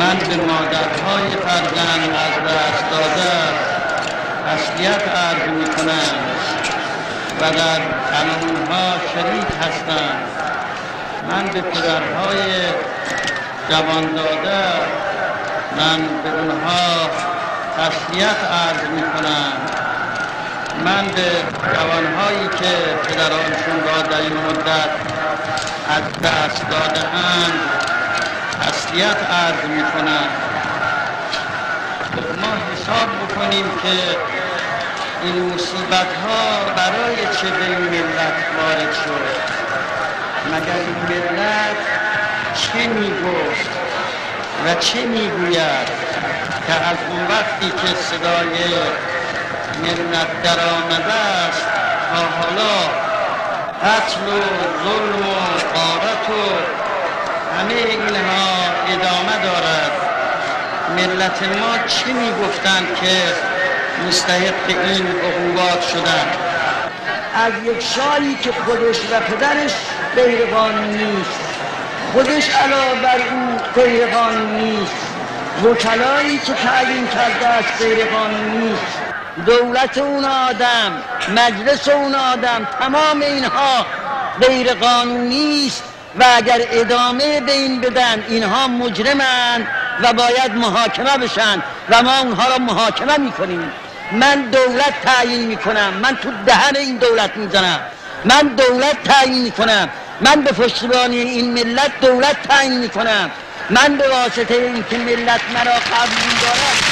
من به مادرهای فرزند از دست داده تسلیت عرض می کنم و در علامها شریک هستم. من به پدرهای جوان داده من به اونها تسلیت عرض می کنم. من به جوانهایی که پدرانشون را در این مدت از دست داده‌اند تسلیت عرض می کنم. ما حساب بکنیم که این مصیبت ها برای چه به این ملت وارد شد؟ مگر این ملت چه می گفت و چه می گوید که از اون وقتی که صدای ملت در آمده است تا حالا قتل و ظلم و غارت و همه اینها ادامه دارد؟ ملت ما چه می گفتند که مستحق این عقوبات شدند؟ از یک شاهی که خودش و پدرش غیرقانونی نیست، خودش علاوه بر او غیرقانونی نیست، وکلایی که تعیین کرده است غیرقانونی نیست، دولت اون آدم، مجلس اون آدم، تمام اینها غیرقانونی است و اگر ادامه به این بدن اینها مجرمند و باید محاکمه بشن و ما اونها را محاکمه میکنیم. من دولت تعیین میکنم، من تو دهن این دولت میزنم، من دولت تعیین میکنم، من به پشتیبانی این ملت دولت تعیین میکنم، من به واسطه اینکه ملت مرا قبول دارد